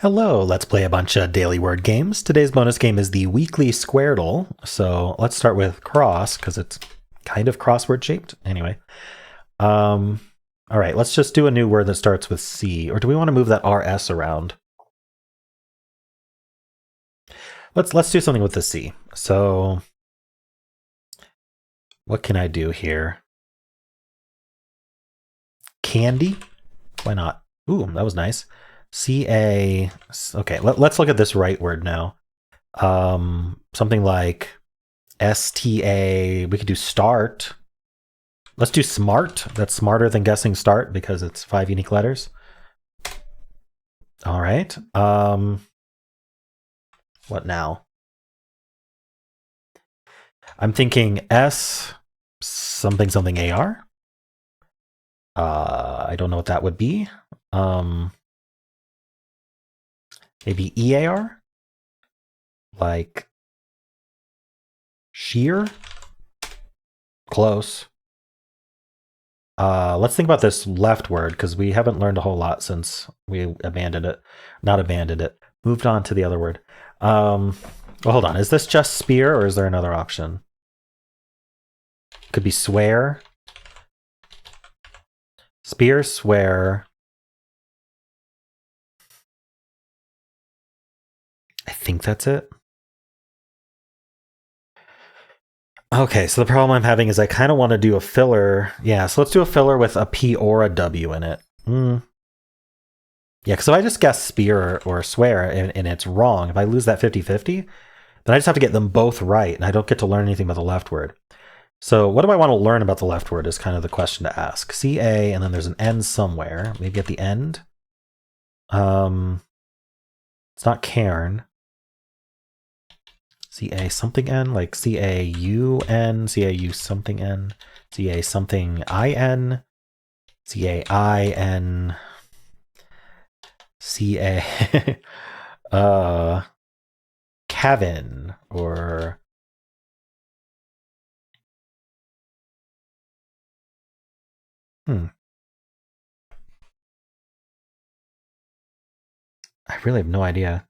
Hello, let's play a bunch of daily word games. Today's bonus game is the weekly Squardle. So let's start with cross because it's kind of crossword shaped. Anyway, all right, let's just do a new word that starts with C. Or do we want to move that RS around? Let's do something with the C. So what can I do here? Candy? Why not? Ooh, that was nice. CA. Okay, let's look at this right word now. Something like STA. We could do start. Let's do smart. That's smarter than guessing start because it's 5 unique letters. All right. What now? I'm thinking S something something AR. I don't know what that would be. Maybe EAR? Like sheer? Close. Let's think about this left word because we haven't learned a whole lot since we abandoned it. Not abandoned it. Moved on to the other word. Well, hold on. Is this just spear or is there another option? Could be swear. Spear, swear. I think that's it. Okay, so the problem I'm having is I kind of want to do a filler. Yeah, so let's do a filler with a P or a W in it. Yeah, because if I just guess spear or swear and it's wrong, if I lose that 50-50, then I just have to get them both right, and I don't get to learn anything about the left word. So what do I want to learn about the left word is kind of the question to ask. CA, and then there's an N somewhere, maybe at the end. It's not cairn. CA something N, like CAUN, CAU something N, CA something IN, CAIN, CA, Kevin, or I really have no idea.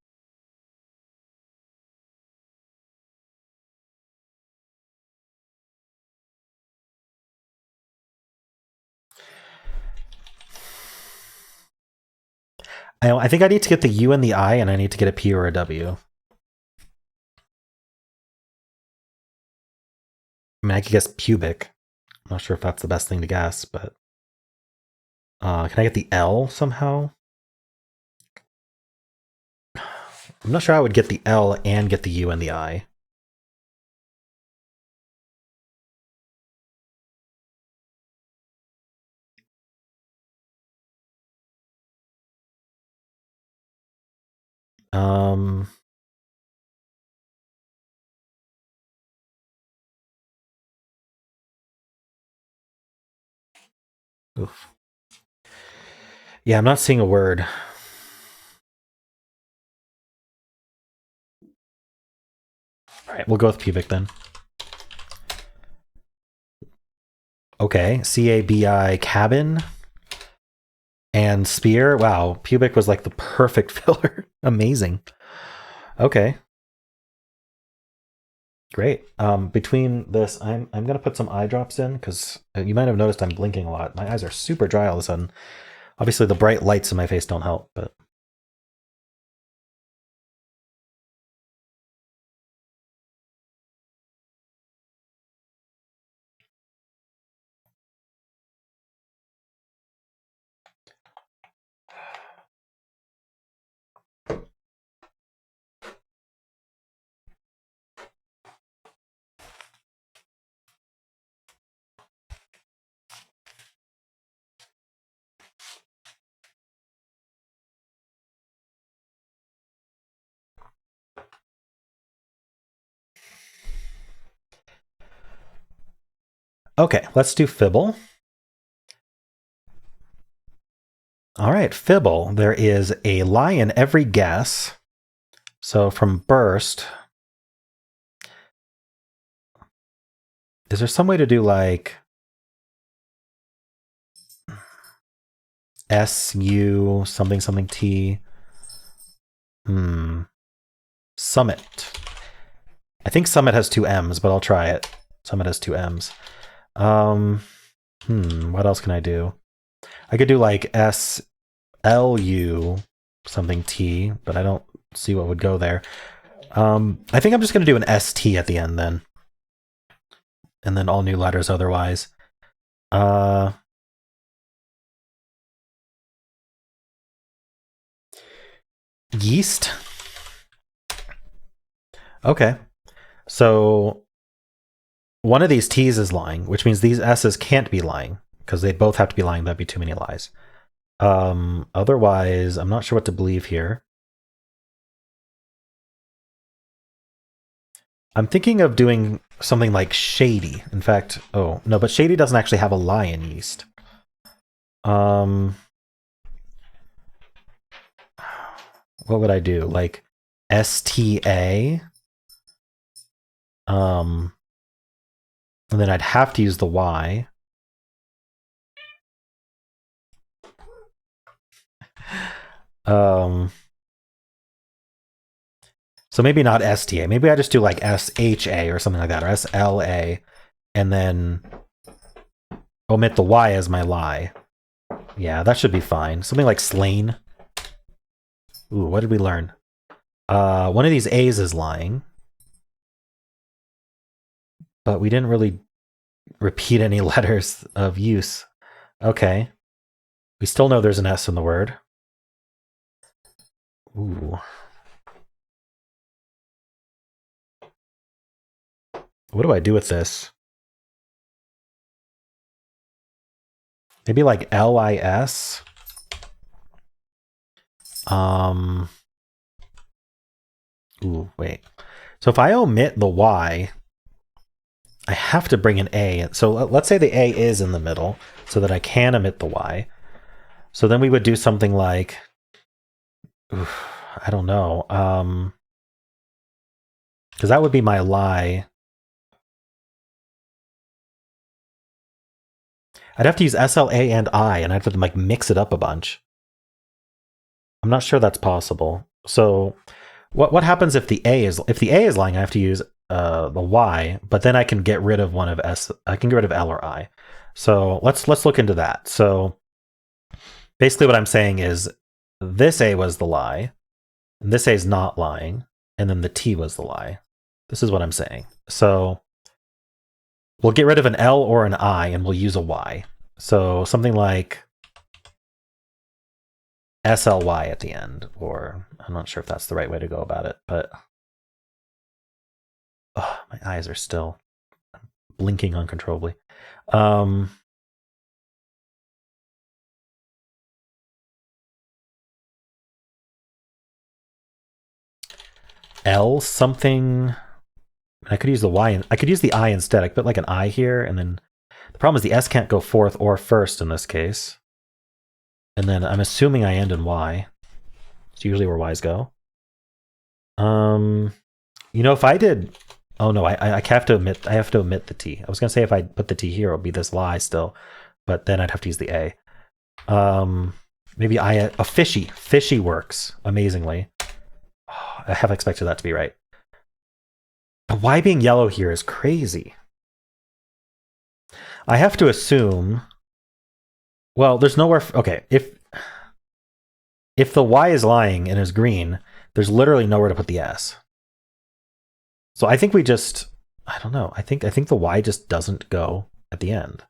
I think I need to get the U and the I, and I need to get a P or a W. I mean, I could guess pubic. I'm not sure if that's the best thing to guess, but can I get the L somehow? I'm not sure I would get the L and get the U and the I. Oof. Yeah, I'm not seeing a word. All right, we'll go with pubic then. Okay, CABI cabin and spear. Wow, pubic was like the perfect filler. Amazing. Okay. Great. Between this, I'm gonna put some eye drops in because you might have noticed I'm blinking a lot. My eyes are super dry all of a sudden. Obviously, the bright lights in my face don't help, but okay. Let's do Fibble. All right, Fibble. There is a lie in every guess. So from burst, is there some way to do like SU something something T? Summit. I think Summit has 2 M's, but I'll try it. Summit has 2 M's. What else can I do? I could do like SLU something T, but I don't see what would go there. I think I'm just going to do an ST at the end then. And then all new letters otherwise. Yeast. Okay. So one of these T's is lying, which means these S's can't be lying because they both have to be lying. That'd be too many lies. Otherwise, I'm not sure what to believe here. I'm thinking of doing something like shady. In fact, oh, no, but shady doesn't actually have a lie in yeast. What would I do? Like STA? And then I'd have to use the Y. So maybe not STA. Maybe I just do like SHA or something like that, or SLA, and then omit the Y as my lie. Yeah, that should be fine. Something like slain. Ooh, what did we learn? One of these A's is lying. But we didn't really repeat any letters of use. Okay. We still know there's an S in the word. Ooh. What do I do with this? Maybe like LIS? Ooh, wait. So if I omit the Y, I have to bring an A. So let's say the A is in the middle so that I can omit the Y. So then we would do something like, I don't know. Because that would be my lie. I'd have to use SLA and I, and I'd have to like mix it up a bunch. I'm not sure that's possible. So what happens if the A is lying? I have to use the Y, but then I can get rid of one of S. I can get rid of L or I. So let's look into that. So basically, what I'm saying is this A was the lie, and this A is not lying, and then the T was the lie. This is what I'm saying. So we'll get rid of an L or an I, and we'll use a Y. So something like SLY at the end, or I'm not sure if that's the right way to go about it, but oh, my eyes are still blinking uncontrollably. L something. I could use the Y, and I could use the I instead. I could put like an I here, and then the problem is the S can't go fourth or first in this case. And then I'm assuming I end in Y. It's usually where Y's go. You know, if I did, oh no, I have to omit the T. I was gonna say if I put the T here, it would be this lie still, but then I'd have to use the A. Maybe a fishy. Fishy works amazingly. Oh, I have expected that to be right. The Y being yellow here is crazy. I have to assume. Well, there's nowhere. Okay, if the Y is lying and is green, there's literally nowhere to put the S. So I think we just. I don't know. I think the Y just doesn't go at the end.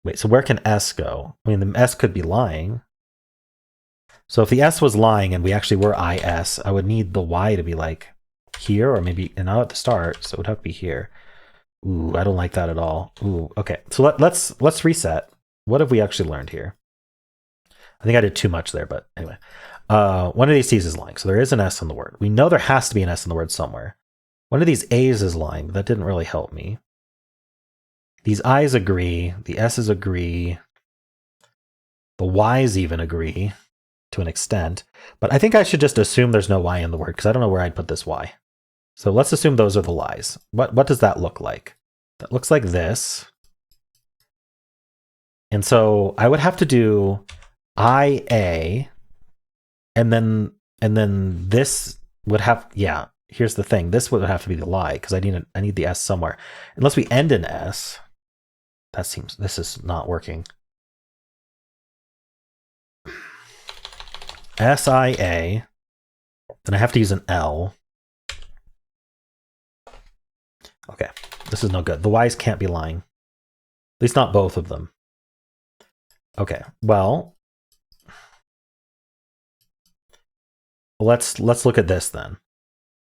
Wait. So where can S go? I mean, the S could be lying. So if the S was lying and we actually were IS, I would need the Y to be like here, or maybe not at the start, so it would have to be here. Ooh, I don't like that at all. Ooh, okay. So let's reset. What have we actually learned here? I think I did too much there, but anyway. One of these T's is lying, so there is an S in the word. We know there has to be an S in the word somewhere. One of these A's is lying, but that didn't really help me. These I's agree. The S's agree. The Y's even agree to an extent. But I think I should just assume there's no Y in the word, because I don't know where I'd put this Y. So let's assume those are the lies. What does that look like? That looks like this. And so I would have to do IA, and then And then this would have, yeah, here's the thing. This would have to be the lie because I need the S somewhere. Unless we end in S. This is not working. SIA. Then I have to use an L. Okay, this is no good. The Y's can't be lying. At least not both of them. Okay, well, let's look at this then.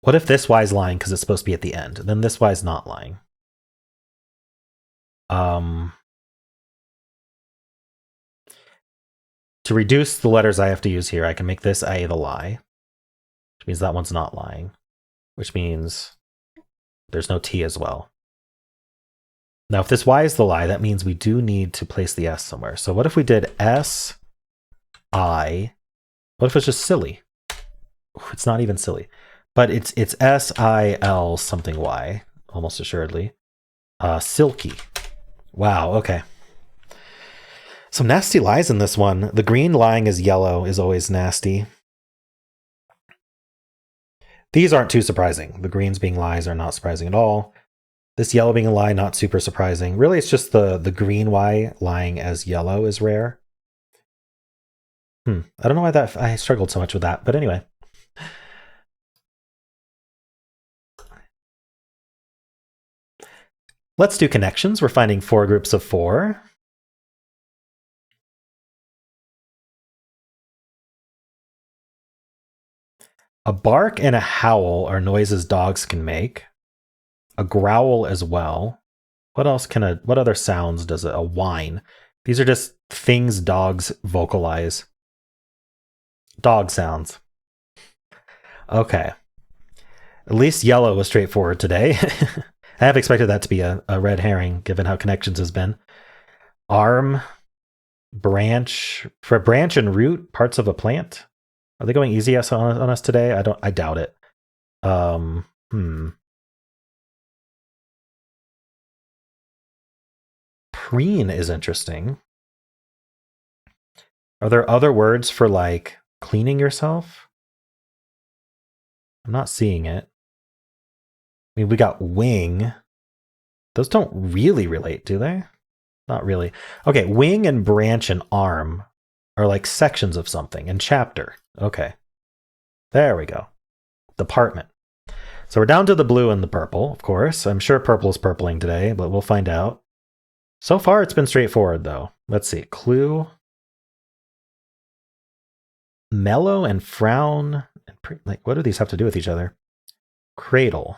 What if this Y is lying because it's supposed to be at the end? Then this Y is not lying. To reduce the letters I have to use here, I can make this A the lie, which means that one's not lying, which means there's no T as well. Now, if this Y is the lie, that means we do need to place the S somewhere. So what if we did S, I? What if it's just silly? It's not even silly, but it's S-I-L something Y, almost assuredly. Silky. Wow, okay. Some nasty lies in this one. The green lying as yellow is always nasty. These aren't too surprising. The greens being lies are not surprising at all. This yellow being a lie, not super surprising. Really, it's just the green Y lying as yellow is rare. I don't know why I struggled so much with that, but anyway. Let's do connections. We're finding 4 groups of 4. A bark and a howl are noises dogs can make. A growl as well. What else what other sounds does a whine? These are just things dogs vocalize. Dog sounds. Okay. At least yellow was straightforward today. I have expected that to be a red herring, given how connections has been. Arm, branch, for branch and root, parts of a plant. Are they going easy on us today? I doubt it. Preen is interesting. Are there other words for like cleaning yourself? I'm not seeing it. I mean, we got wing. Those don't really relate, do they? Not really. Okay, wing and branch and arm are like sections of something, and chapter. Okay. There we go. Department. So we're down to the blue and the purple, of course. I'm sure purple is purpling today, but we'll find out. So far, it's been straightforward, though. Let's see. Clue. Mellow and frown. Like, what do these have to do with each other? Cradle.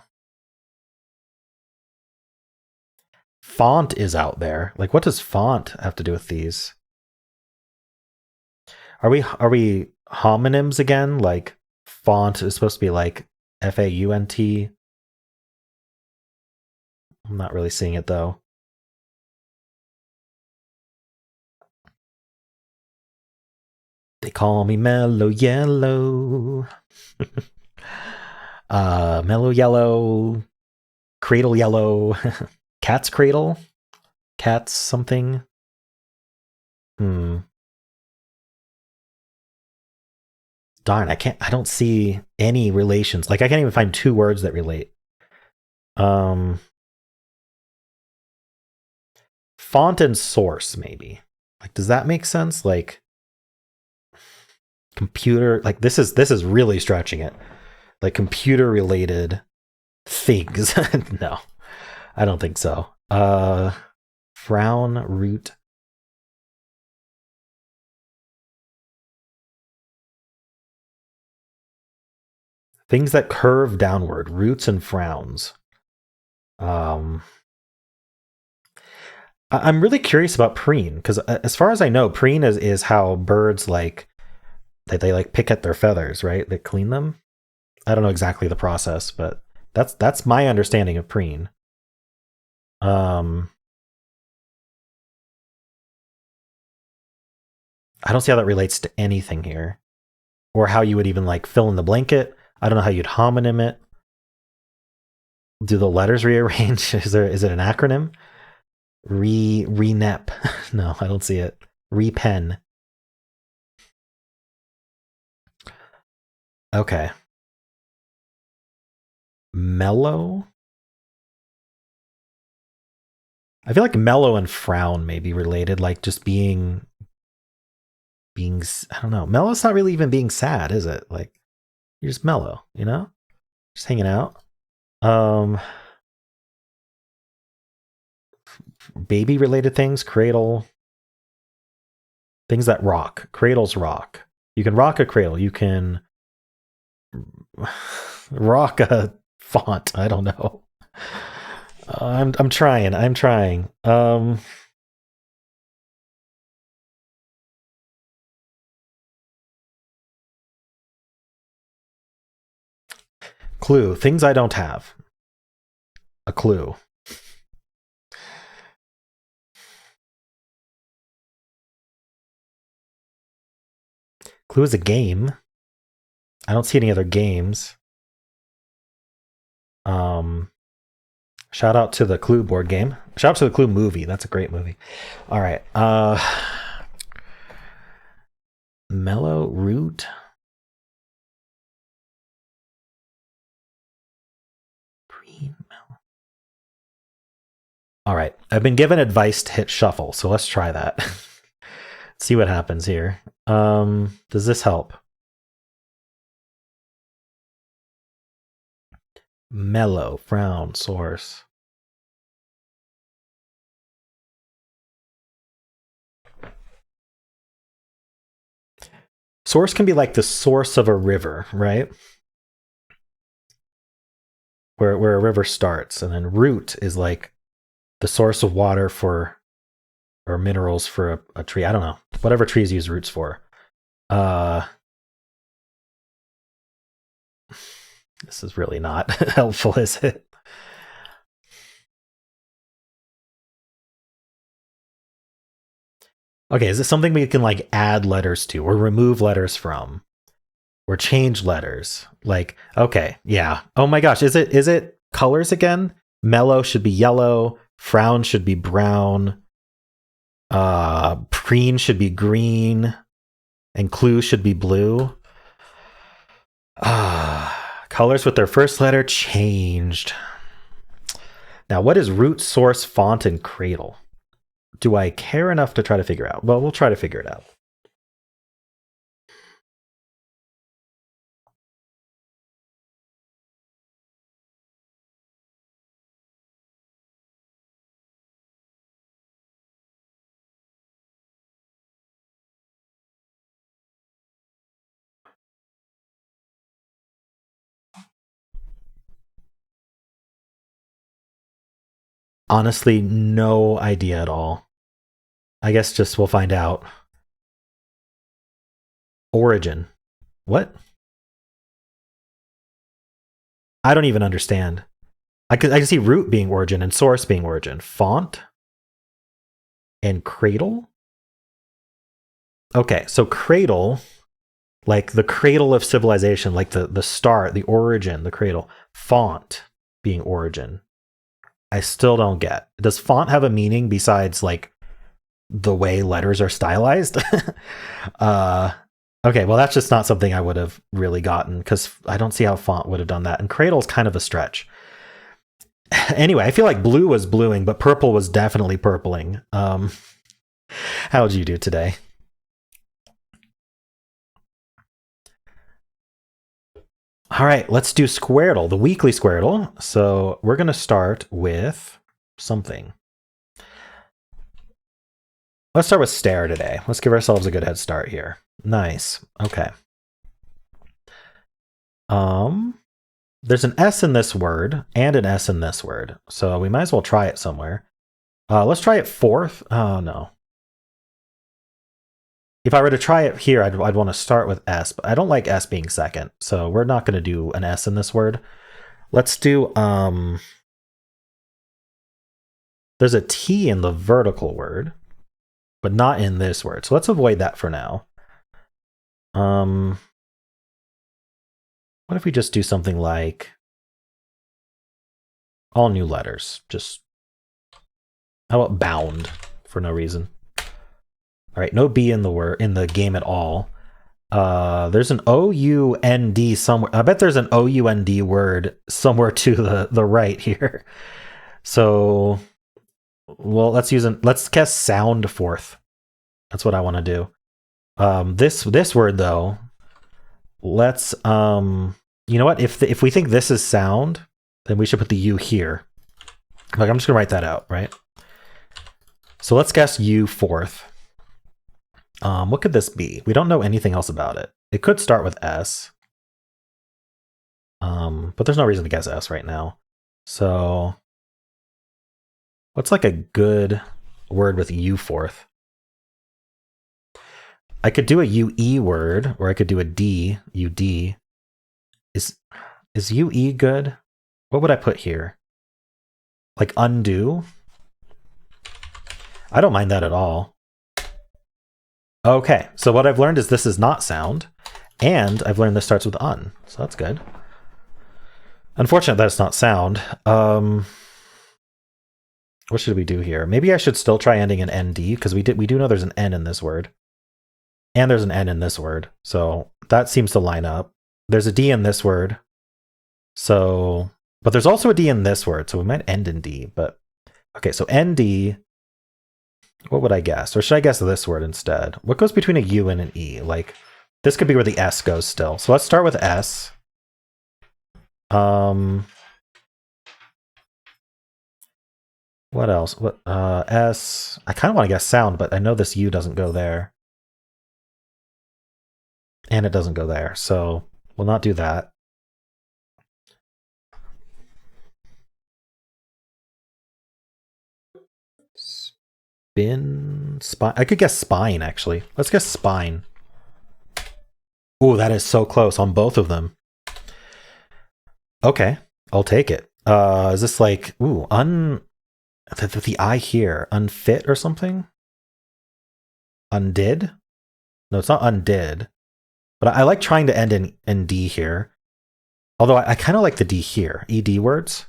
Font is out there. Like, what does font have to do with these? Are we homonyms again? Like, font is supposed to be like F-A-U-N-T. I'm not really seeing it, though. They call me Mellow Yellow. Mellow Yellow. Cradle Yellow. Cat's Cradle? Cat's something? Darn, I don't see any relations. Like, I can't even find 2 words that relate. Font and source, maybe. Like, does that make sense? Like, computer, like this is really stretching it. Like computer related things. No, I don't think so. Frown, root. Things that curve downward, roots and frowns. I'm really curious about preen, because as far as I know, preen is how birds like they like pick at their feathers, right? They clean them. I don't know exactly the process, but that's my understanding of preen. I don't see how that relates to anything here, or how you would even like fill in the blanket. I don't know how you'd homonym it. Do the letters rearrange? Is it an acronym? Renep. No, I don't see it. Repen. Okay. Mellow? I feel like mellow and frown may be related, like just being, I don't know. Mellow's not really even being sad, is it? Like, you're just mellow, you know? Just hanging out. Baby related things, cradle, things that rock. Cradles rock. You can rock a cradle. You can rock a font. I don't know. I'm trying. I'm trying. Clue. Things I don't have. A clue. Clue is a game. I don't see any other games. Shout out to the Clue board game. Shout out to the Clue movie. That's a great movie. All right. Mellow root. Green mellow. All right. I've been given advice to hit shuffle, so let's try that. See what happens here. Does this help? Mellow, frown, source. Source can be like the source of a river, right? Where a river starts, and then root is like the source of water for, or minerals for a tree. I don't know. Whatever trees use roots for. This is really not helpful, is it? Okay, is it something we can like add letters to or remove letters from? Or change letters? Like, okay, yeah. Oh my gosh, is it colors again? Mellow should be yellow, frown should be brown, preen should be green, and clue should be blue. Colors with their first letter changed. Now, what is root, source, font, and cradle? Do I care enough to try to figure out? Well, we'll try to figure it out. Honestly, no idea at all. I guess just we'll find out. Origin. What? I don't even understand. I can see root being origin and source being origin. Font and cradle? Okay, so cradle, like the cradle of civilization, like the start, the origin, the cradle. Font being origin. I still don't get. Does font have a meaning besides like the way letters are stylized? Okay, well that's just not something I would have really gotten because I don't see how font would have done that. And cradle's kind of a stretch. Anyway, I feel like blue was bluing, but purple was definitely purpling. How'd you do today? All right, let's do Squardle, the weekly Squardle. So we're going to start with something. Let's start with stare today. Let's give ourselves a good head start here. Nice. Okay. There's an S in this word and an S in this word. So we might as well try it somewhere. Let's try it fourth. Oh, no. If I were to try it here, I'd want to start with S, but I don't like S being second. So we're not going to do an S in this word. Let's do, there's a T in the vertical word, but not in this word. So let's avoid that for now. What if we just do something like all new letters? Just, how about bound for no reason? All right, no B in the word in the game at all. There's an O-U-N-D somewhere. I bet there's an O-U-N-D word somewhere to the right here. So, well, let's guess sound fourth. That's what I want to do. This word though, let's you know what? If we think this is sound, then we should put the U here. Like I'm just gonna write that out, right? So let's guess U fourth. What could this be? We don't know anything else about it. It could start with S. But there's no reason to guess S right now. So what's like a good word with U fourth? I could do a UE word, or I could do a D, UD. Is UE good? What would I put here? Like undo? I don't mind that at all. Okay, so what I've learned is this is not sound, and I've learned this starts with un, so that's good. Unfortunate that it's not sound. What should we do here? Maybe I should still try ending in ND, because we do know there's an N in this word. And there's an N in this word, so that seems to line up. There's a D in this word, so... But there's also a D in this word, so we might end in D, but... Okay, so ND... What would I guess? Or should I guess this word instead? What goes between a U and an E? Like, this could be where the S goes still. So let's start with S. What else? What S. I kind of want to guess sound, but I know this U doesn't go there. And it doesn't go there, so we'll not do that. Spine. I could guess spine, actually. Let's guess spine. Ooh, that is so close on both of them. Okay, I'll take it. Is this like, ooh, the I here, unfit or something? Undid? No, it's not undid. But I like trying to end in D here. Although I kind of like the D here, ED words.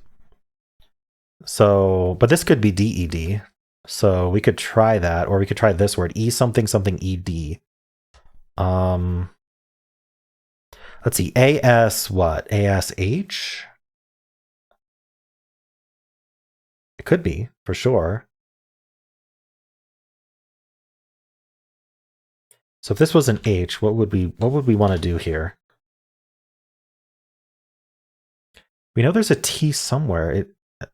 So, but this could be DED. So we could try that, or we could try this word, E something something ED. Let's see, AS what? ASH? It could be, for sure. So if this was an H, what would we want to do here? We know there's a T somewhere.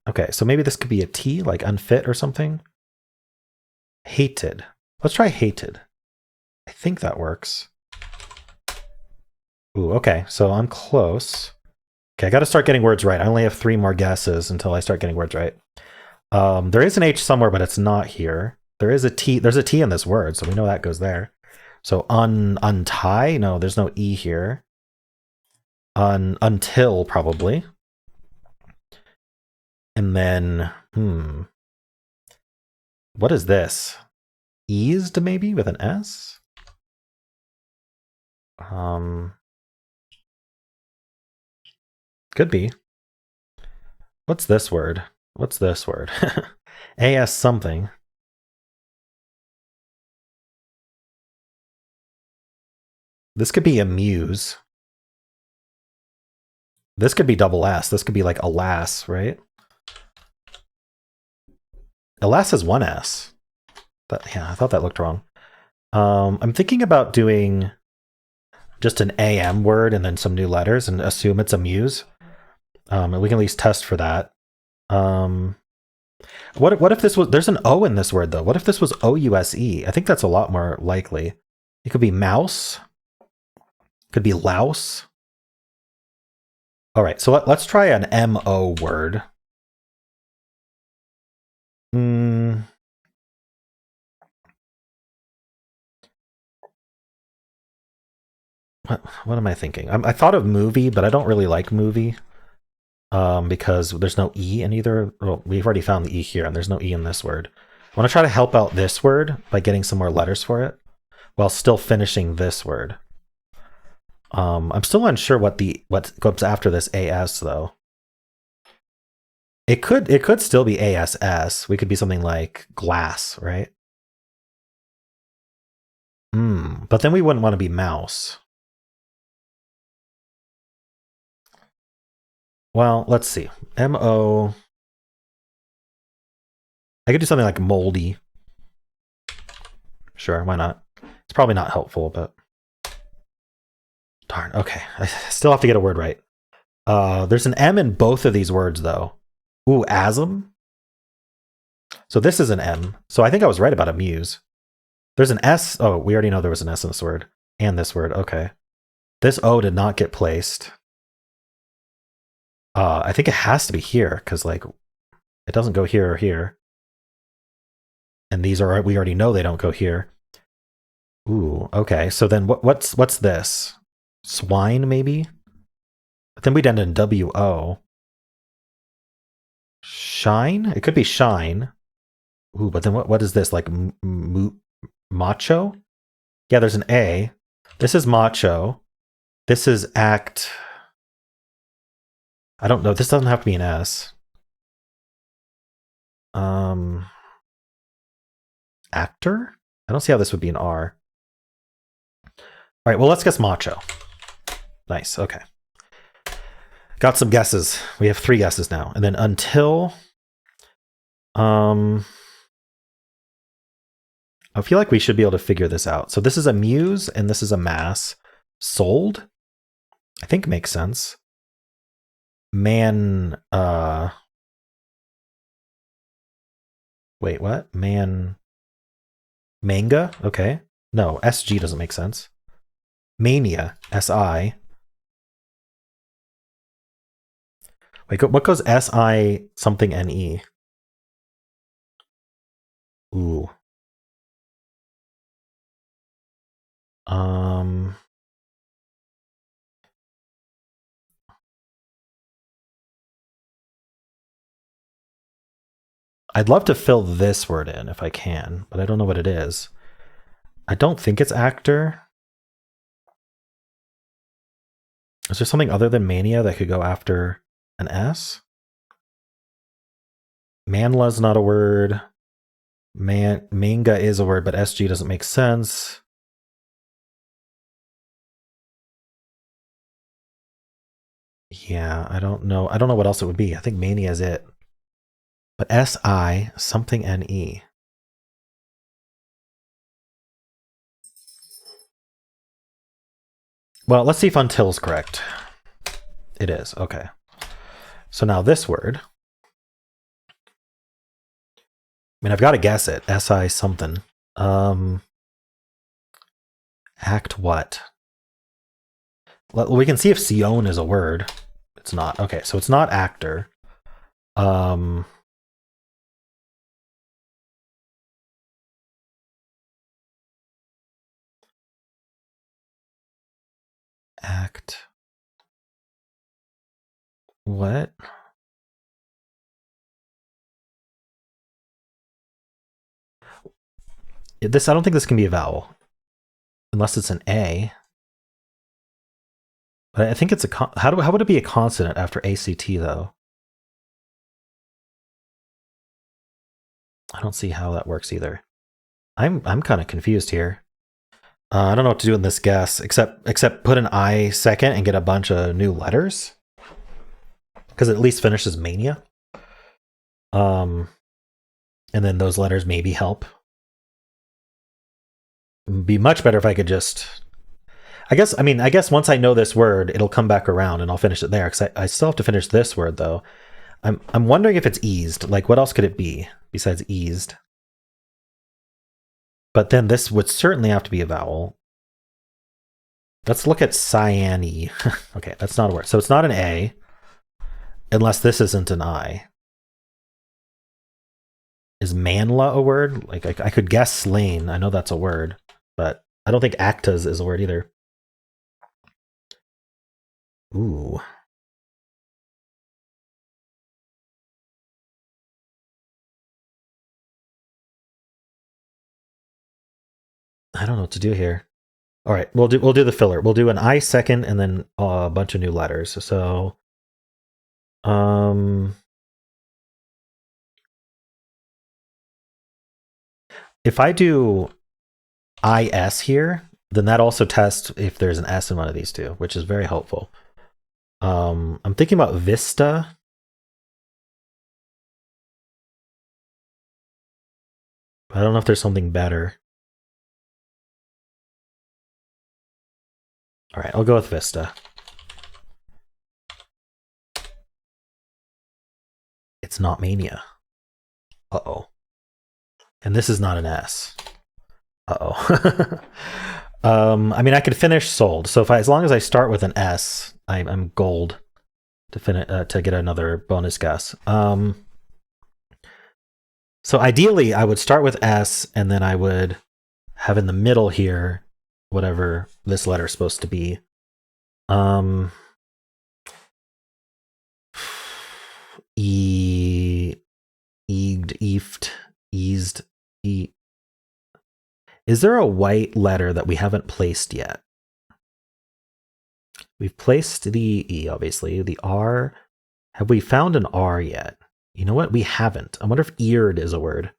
Okay, so maybe this could be a T, like unfit or something. Hated. Let's try hated. I think that works. Ooh, okay, so I'm close. Okay, I got to start getting words right. I only have 3 more guesses until I start getting words right. There is an H somewhere, but it's not here. There is a T. There's a T in this word, so we know that goes there. So untie? No, there's no E here. Until, probably. And then, what is this? Eased, maybe, with an S? Could be. What's this word? What's this word? AS something. This could be amuse. This could be double S. This could be like alas, right? Alas has 1 S. Yeah, I thought that looked wrong. I'm thinking about doing just an AM word and then some new letters and assume it's amuse. And we can at least test for that. What if this was... There's an O in this word, though. What if this was OUSE? I think that's a lot more likely. It could be mouse. Could be louse. All right, so let's try an MO word. What am I thinking? I thought of movie, but I don't really like movie. Because there's no E in either. Well, we've already found the E here, and there's no E in this word. I want to try to help out this word by getting some more letters for it, while still finishing this word. I'm still unsure what comes after this AS though. It could still be ASS. We could be something like glass, right? But then we wouldn't want to be mouse. Well, let's see. M-O... I could do something like moldy. Sure, why not? It's probably not helpful, but... Darn, okay. I still have to get a word right. There's an M in both of these words, though. Ooh, asm? So this is an M. So I think I was right about amuse. There's an S. Oh, we already know there was an S in this word. And this word, okay. This O did not get placed. I think it has to be here, because, like, it doesn't go here or here. And these are, we already know they don't go here. Ooh, okay. So then what's this? Swine, maybe? But then we'd end in W-O. Shine? It could be shine. Ooh, but then what is this? Like macho? Yeah, there's an A. This is macho. This is act. I don't know. This doesn't have to be an S. Actor? I don't see how this would be an R. All right, well, let's guess macho. Nice, okay. Got some guesses. We have 3 guesses now. And then until... I feel like we should be able to figure this out. So this is a muse, and this is a mass. Sold? I think makes sense. Man, wait, what? Manga? Okay. No, SG doesn't make sense. Mania, SI. Wait, what goes SI something NE? Ooh. I'd love to fill this word in if I can, but I don't know what it is. I don't think it's actor. Is there something other than mania that could go after an S? Manla's not a word. Manga is a word, but SG doesn't make sense. Yeah, I don't know. I don't know what else it would be. I think mania is it. But SI something NE. Well, let's see if until's correct. It is, okay. So now this word. I mean, I've got to guess it. SI something. Act what? We can see if Sion is a word. It's not. Okay, so it's not actor. Act. What? This, I don't think this can be a vowel. Unless it's an A. But I think it's a how would it be a consonant after ACT though? I don't see how that works either. I'm kind of confused here. I don't know what to do in this guess except put an I second and get a bunch of new letters. Because it at least finishes mania. And then those letters maybe help. It'd be much better if I could just... I guess once I know this word, it'll come back around and I'll finish it there. Because I still have to finish this word, though. I'm wondering if it's eased. Like, what else could it be besides eased? But then this would certainly have to be a vowel. Let's look at cyane. Okay, that's not a word. So it's not an A, unless this isn't an I. Is manla a word? Like, I could guess slain. I know that's a word, but I don't think actas is a word either. Ooh. I don't know what to do here. All right, we'll do the filler. We'll do an I second and then a bunch of new letters. So, if I do IS here, then that also tests if there's an S in one of these two, which is very helpful. I'm thinking about Vista. I don't know if there's something better. All right, I'll go with Vista. It's not Mania. Uh-oh. And this is not an S. Uh-oh. I mean, I could finish sold. So as long as I start with an S, I'm gold to get another bonus guess. So ideally, I would start with S, and then I would have in the middle here whatever this letter is supposed to be. Eased. Is there a white letter that we haven't placed yet? We've placed the E, obviously. The R. Have we found an R yet? You know what? We haven't. I wonder if eared is a word.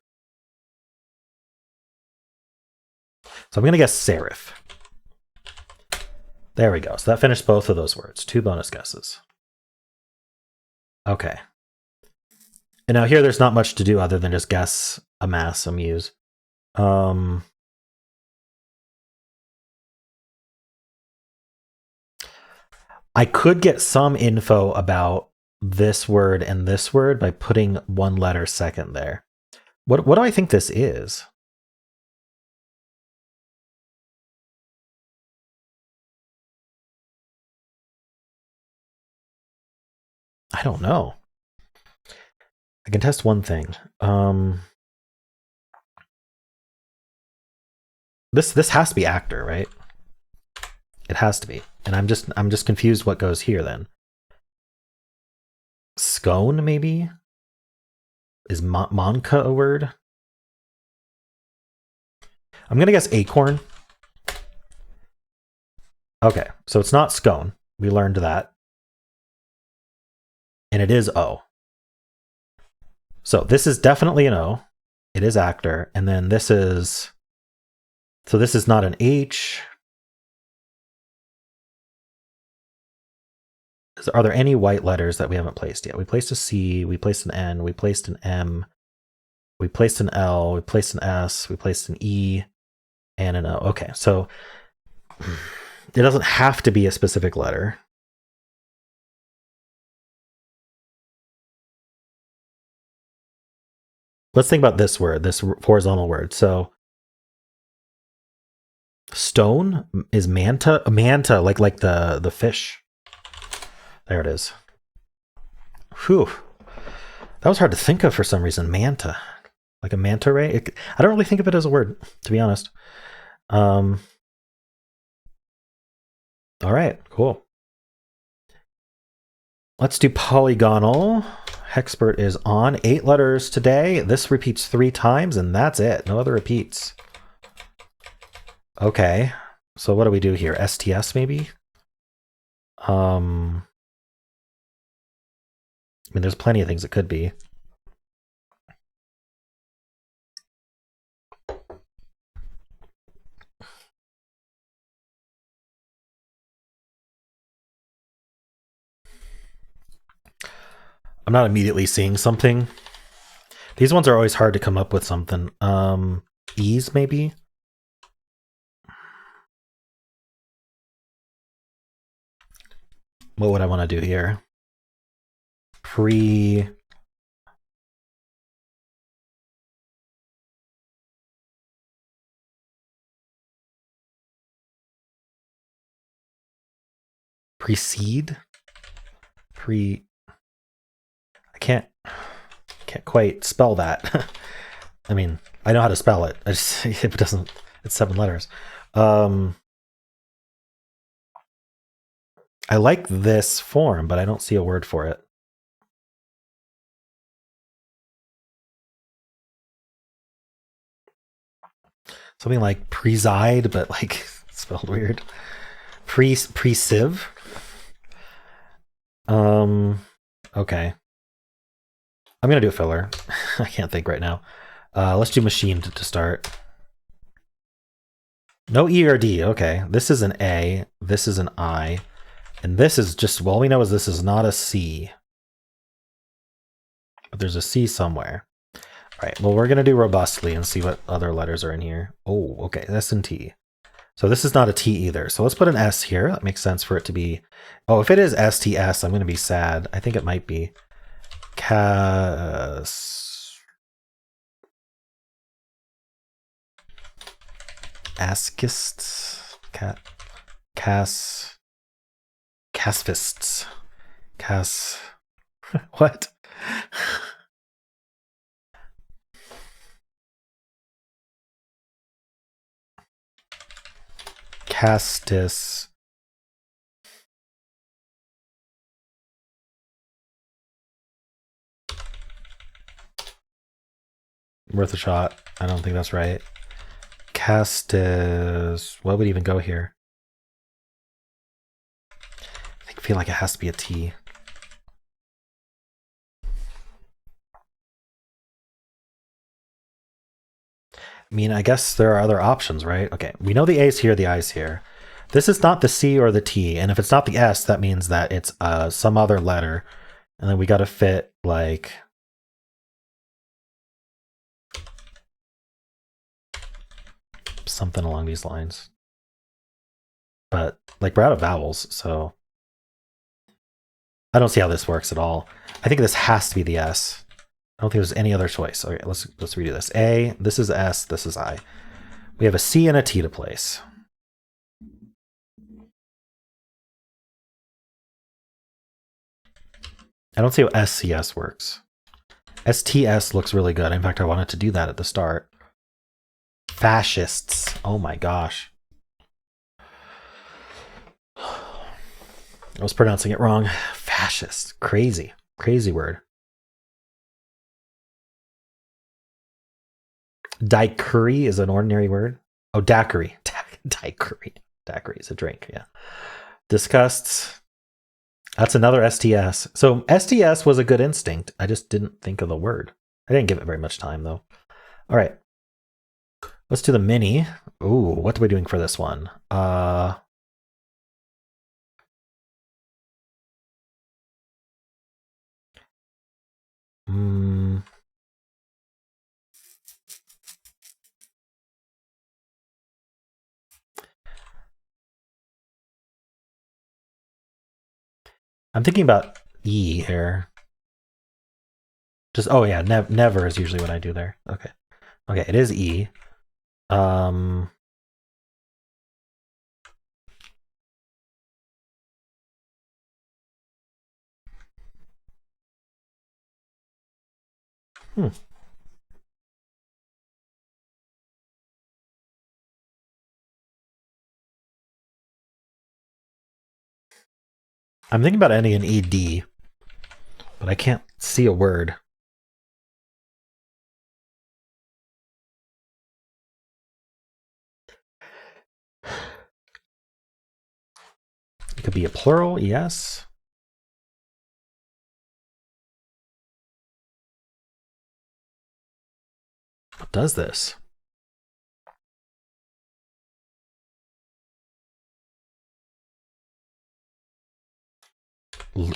So I'm going to guess serif. There we go. So that finished both of those words. 2 bonus guesses. Okay. And now here there's not much to do other than just guess, amass, amuse. I could get some info about this word and this word by putting one letter second there. What do I think this is? I don't know. I can test one thing. This has to be actor, right? It has to be. And I'm just confused what goes here then. Scone, maybe? Is Monka a word? I'm gonna guess acorn. Okay, so it's not scone. We learned that. And it is O. So this is definitely an O. It is actor. And then this is... So this is not an H. Are there any white letters that we haven't placed yet? We placed a C, we placed an N, we placed an M, we placed an L, we placed an S, we placed an E, and an O. Okay, so it doesn't have to be a specific letter. Let's think about this word, this horizontal word. So stone is manta, like the fish. There it is. Whew. That was hard to think of for some reason. Manta. Like a manta ray. I don't really think of it as a word, to be honest. All right, cool. Let's do polygonal. Hexpert is on. 8 letters today. This repeats 3 times, and that's it. No other repeats. Okay. So what do we do here? STS, maybe? I mean, there's plenty of things it could be. I'm not immediately seeing something. These ones are always hard to come up with something. Ease, maybe? What would I want to do here? Precede? I can't quite spell that. I mean, I know how to spell it. I just it doesn't. It's 7 letters. I like this form, but I don't see a word for it. Something like preside, but like spelled weird. Pre-sieve. Okay. I'm gonna do a filler. I can't think right now. Let's do machine to start. No E or D. Okay. This is an A. This is an I. And this is just, well, all we know is this is not a C. But there's a C somewhere. All right. Well, we're going to do robustly and see what other letters are in here. Oh, okay. S and T. So this is not a T either. So let's put an S here. That makes sense for it to be. Oh, if it is STS, I'm going to be sad. I think it might be Casfists. What? Castis. Worth a shot. I don't think that's right. Castis. What would even go here? I feel like it has to be a T. I mean, I guess there are other options, right? Okay, we know the A's here, the I's here. This is not the C or the T, and if it's not the S, that means that it's some other letter. And then we got to fit like something along these lines. But like we're out of vowels, so I don't see how this works at all. I think this has to be the S. I don't think there's any other choice. Okay, let's redo this. A, this is S, this is I. We have a C and a T to place. I don't see how SCS works. STS looks really good. In fact, I wanted to do that at the start. Fascists. Oh my gosh. I was pronouncing it wrong. Fascist. Crazy. Crazy word. Daiquiri is an ordinary word. Oh, daiquiri. Daiquiri. Daiquiri is a drink, yeah. Disgusts. That's another STS. So STS was a good instinct. I just didn't think of the word. I didn't give it very much time, though. All right. Let's do the mini. Ooh, what are we doing for this one? I'm thinking about E here. Just, oh yeah, never is usually what I do there. Okay. Okay, it is E. I'm thinking about ending in ED, but I can't see a word. It could be a plural, yes. What does this?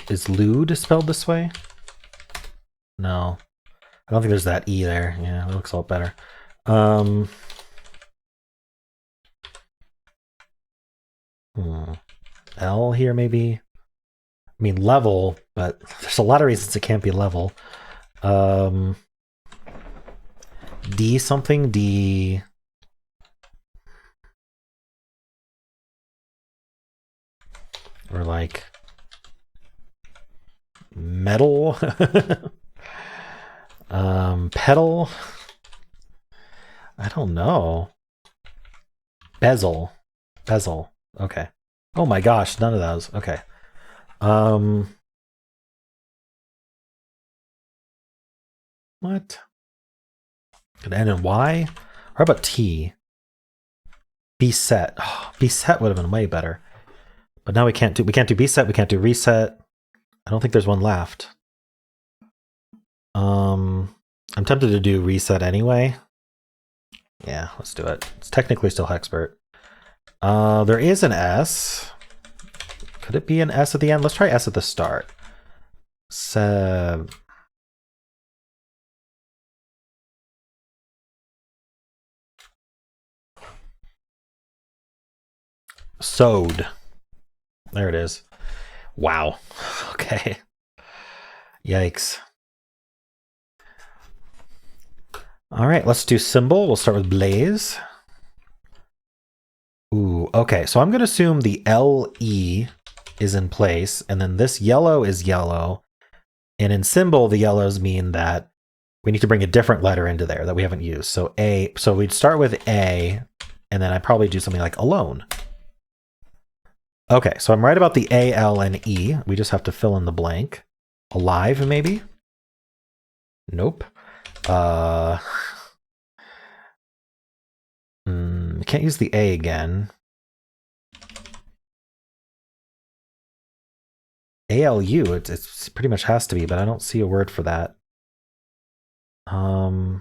Is lewd spelled this way? No. I don't think there's that E there. Yeah, it looks a lot better. L here, maybe? I mean, level, but there's a lot of reasons it can't be level. D something? D... Or like... metal? Pedal? I don't know. Bezel. Bezel. Okay. Oh my gosh, none of those. Okay. What? Could end in Y? Or how about T? Beset. Oh, beset would have been way better. But now we can't do beset, we can't do reset. I don't think there's one left. I'm tempted to do reset anyway. Yeah, let's do it. It's technically still Hexpert. There is an S. Could it be an S at the end? Let's try S at the start. Sewed. There it is. Wow. Okay. Yikes. All right, let's do Symble. We'll start with Blaze. Ooh, okay. So I'm going to assume the LE is in place, and then this yellow is yellow. And in Symble, the yellows mean that we need to bring a different letter into there that we haven't used. So A, so we'd start with A, and then I'd probably do something like alone. Okay, so I'm right about the A, L, and E. We just have to fill in the blank. Alive, maybe? Nope. Can't use the A again. ALU, it's pretty much has to be, but I don't see a word for that. So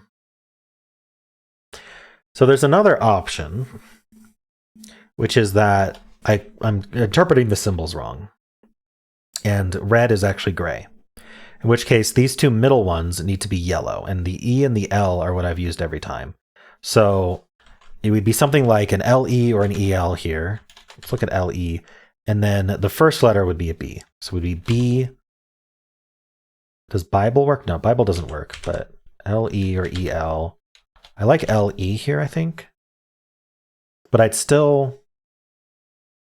there's another option, which is that I'm interpreting the symbols wrong. And red is actually gray. In which case, these two middle ones need to be yellow, and the E and the L are what I've used every time. So it would be something like an LE or an EL here. Let's look at LE. And then the first letter would be a B. So it would be B. Does Bible work? No, Bible doesn't work, but LE or EL. I like LE here, I think. But I'd still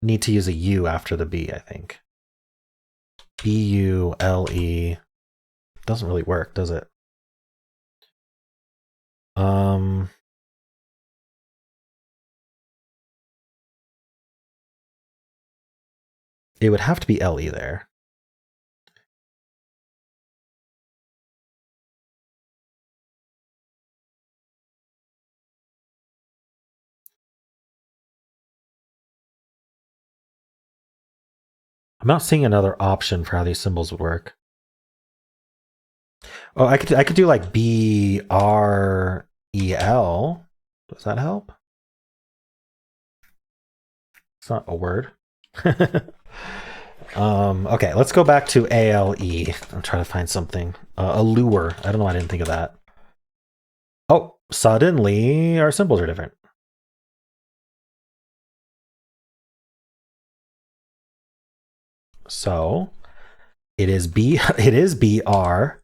need to use a U after the B, I think. BULE. Doesn't really work, does it? It would have to be LE there. I'm not seeing another option for how these symbols would work. Oh, I could do like BREL. Does that help? It's not a word. Okay, let's go back to ALE. I'm trying to find something. Allure. I don't know why I didn't think of that. Oh, suddenly our symbols are different. So it is BREL.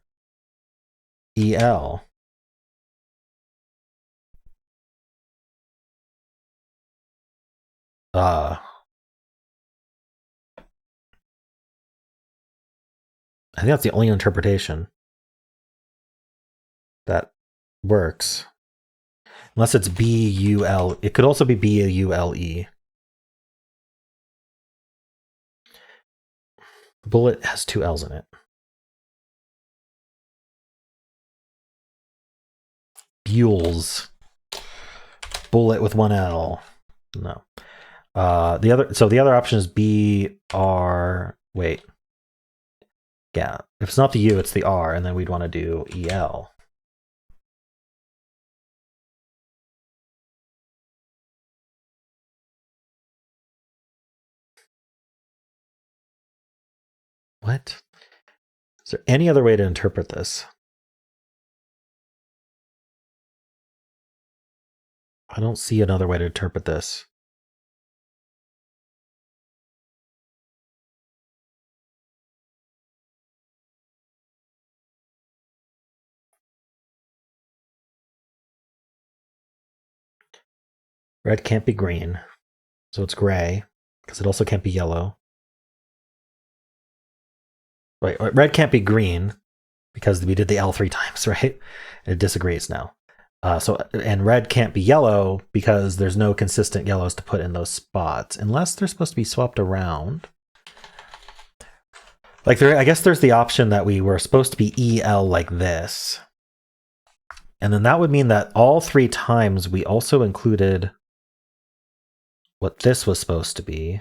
I think that's the only interpretation that works. Unless it's BUL. It could also be BULE. Bullet has two L's in it. Bules. Bullet with one L. No. The other option is BR. Wait. Yeah. If it's not the U, it's the R, and then we'd want to do EL. What? Is there any other way to interpret this? I don't see another way to interpret this. Red can't be green, so it's gray, because it also can't be yellow. Wait, red can't be green, because we did the L 3 times, right? It disagrees now. And red can't be yellow, because there's no consistent yellows to put in those spots, unless they're supposed to be swapped around. Like, I guess there's the option that we were supposed to be EL like this. And then that would mean that all 3 times we also included what this was supposed to be.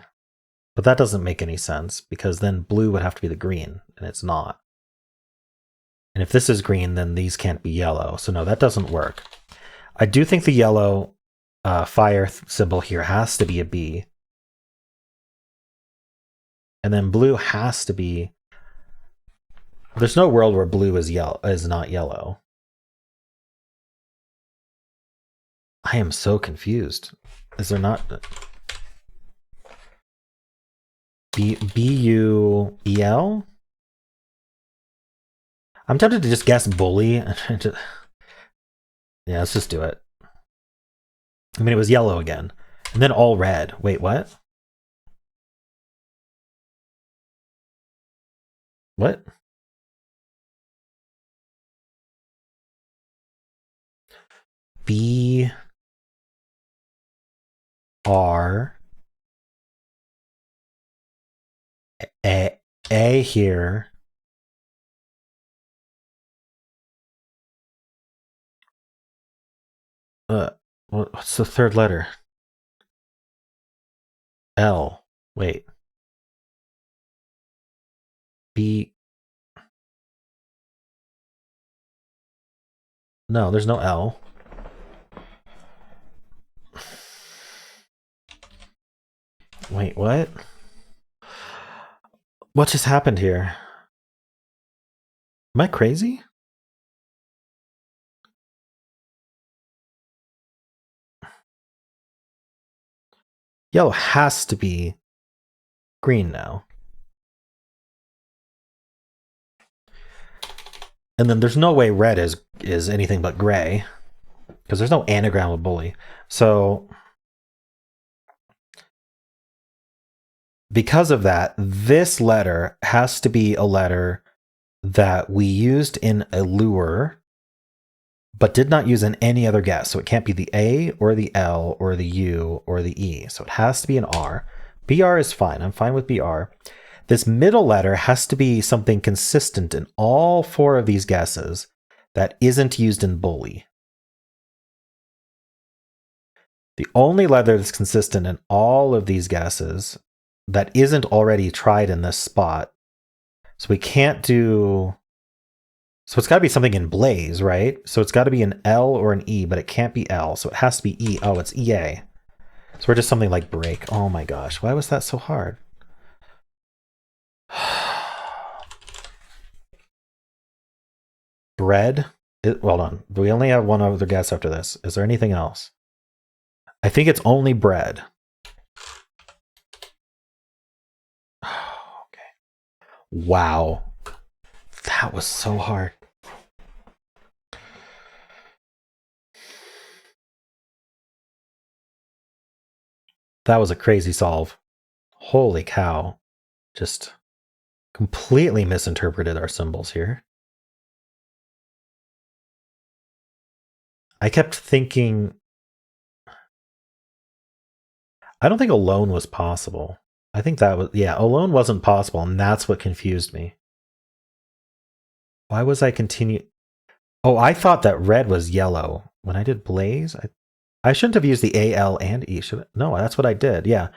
But that doesn't make any sense, because then blue would have to be the green, and it's not. And if this is green, then these can't be yellow. So no, that doesn't work. I do think the yellow fire symbol here has to be a B. And then blue has to be... There's no world where blue is not yellow. I am so confused. Is there not... B-U-E-L? I'm tempted to just guess bully. Yeah, let's just do it. I mean, it was yellow again. And then all red. Wait, what? What? B R A here. What's the third letter? L. Wait. B. No, there's no L. Wait, what? What just happened here? Am I crazy? Yellow has to be green now. And then there's no way red is anything but gray, because there's no anagram of bully. So because of that, this letter has to be a letter that we used in a lure, but did not use in any other guess. So it can't be the A or the L or the U or the E. So it has to be an R. BR is fine. I'm fine with BR. This middle letter has to be something consistent in all four of these guesses that isn't used in bully. The only letter that's consistent in all of these guesses that isn't already tried in this spot. So we can't do... So it's got to be something in blaze, right? So it's got to be an L or an E, but it can't be L. So it has to be E. Oh, it's EA. So we're just something like break. Oh my gosh. Why was that so hard? Bread? Hold on. We only have one other guess after this. Is there anything else? I think it's only bread. Okay. Wow. That was so hard. That was a crazy solve. Holy cow. Just completely misinterpreted our symbols here. I kept thinking... I don't think alone was possible. I think that was... Yeah, alone wasn't possible, and that's what confused me. Why was I continue... Oh, I thought that red was yellow. When I did blaze, I shouldn't have used the A, L, and E. Should I? No, that's what I did. Yeah.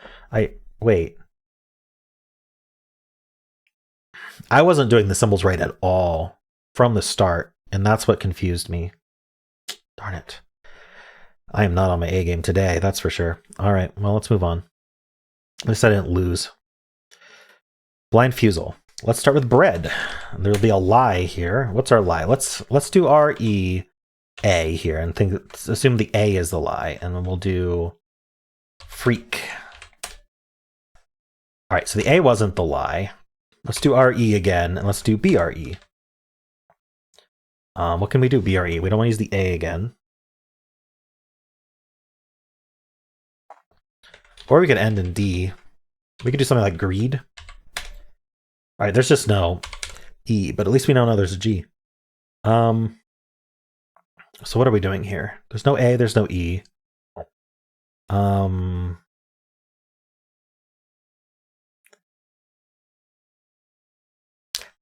Wait. I wasn't doing the symbols right at all from the start, and that's what confused me. Darn it. I am not on my A game today, that's for sure. All right, well, let's move on. At least I didn't lose. Blind Fusele. Let's start with bread. There'll be a lie here. What's our lie? Let's do R-E-A here and assume the A is the lie, and then we'll do freak. All right, so the A wasn't the lie. Let's do R-E again, and let's do B-R-E. What can we do, B-R-E? We don't want to use the A again. Or we could end in D. We could do something like greed. All right, there's just no E, but at least we now know there's a G. So what are we doing here? There's no A, there's no E.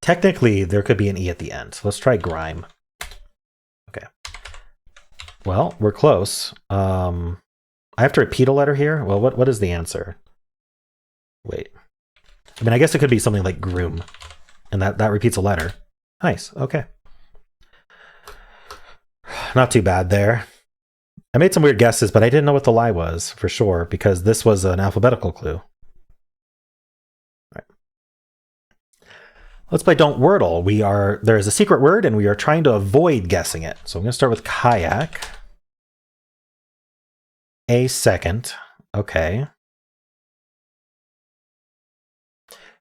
Technically, there could be an E at the end. So let's try grime. Okay. Well, we're close. I have to repeat a letter here? Well, what is the answer? Wait. I mean, I guess it could be something like groom. And that repeats a letter. Nice. Okay. Not too bad there. I made some weird guesses, but I didn't know what the lie was for sure because this was an alphabetical clue. All right. Let's play Don't Wordle. There is a secret word and we are trying to avoid guessing it. So I'm going to start with kayak. A second. Okay.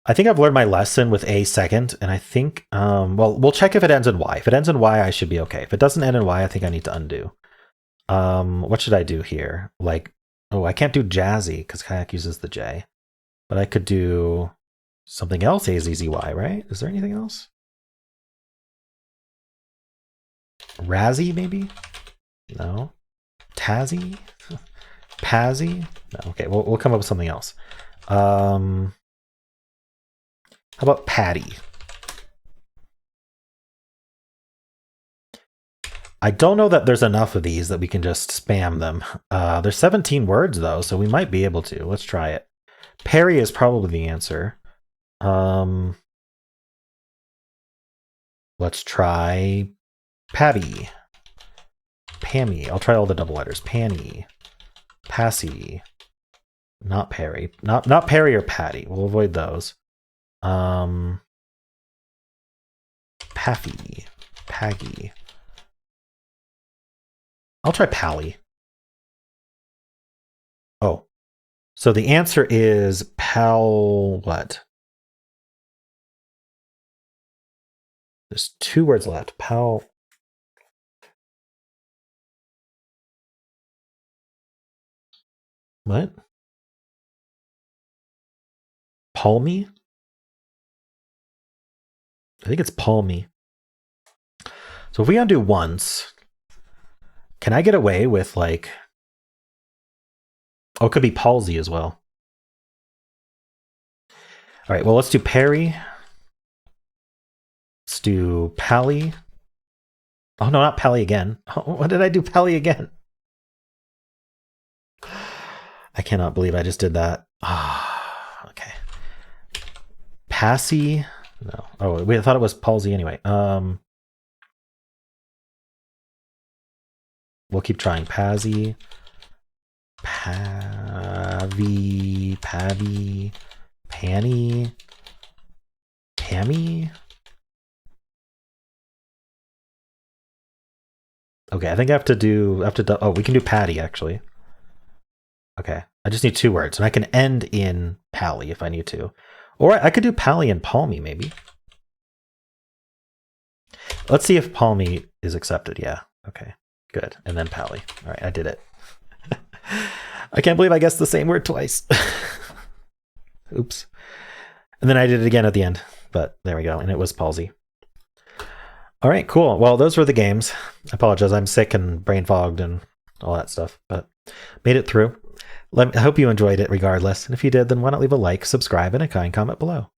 I think I've learned my lesson with a second, and I think, well, we'll check if it ends in Y. If it ends in Y, I should be okay. If it doesn't end in Y, I think I need to undo. What should I do here? Like, oh, I can't do jazzy because kayak uses the J. But I could do something else, A-Z-Z-Y, right? Is there anything else? Razzie, maybe? No. Tazzy? Pazzy? No, okay, we'll come up with something else. How about Patty? I don't know that there's enough of these that we can just spam them. There's 17 words, though, so we might be able to. Let's try it. Perry is probably the answer. Let's try Patty. Pammy. I'll try all the double letters. Panny. Passy. Not Perry. Not Perry or Patty. We'll avoid those. Paffy. Paggy. I'll try Pally. Oh. So the answer is Pal what? There's 2 words left. Pal. What? Palmy? I think it's palmy. So if we undo once, can I get away with like... Oh, it could be palsy as well. All right, well, let's do Perry. Let's do Pally. Oh, no, not Pally again. Oh, what did I do Pally again? I cannot believe I just did that. Okay. Passy. No. Oh, I thought it was palsy anyway. We'll keep trying. Pazzy. Pavy. Pavy. Panny. Pammy. Okay, I think I have to do... oh, we can do Patty, actually. Okay, I just need 2 words, and I can end in Pally if I need to. Or I could do Pally and Palmy, maybe. Let's see if Palmy is accepted. Yeah, okay, good. And then Pally. All right, I did it. I can't believe I guessed the same word twice. Oops. And then I did it again at the end, but there we go, and it was palsy. All right, cool. Well, those were the games. I apologize, I'm sick and brain fogged and all that stuff, but made it through. I hope you enjoyed it regardless. And if you did, then why not leave a like, subscribe, and a kind comment below.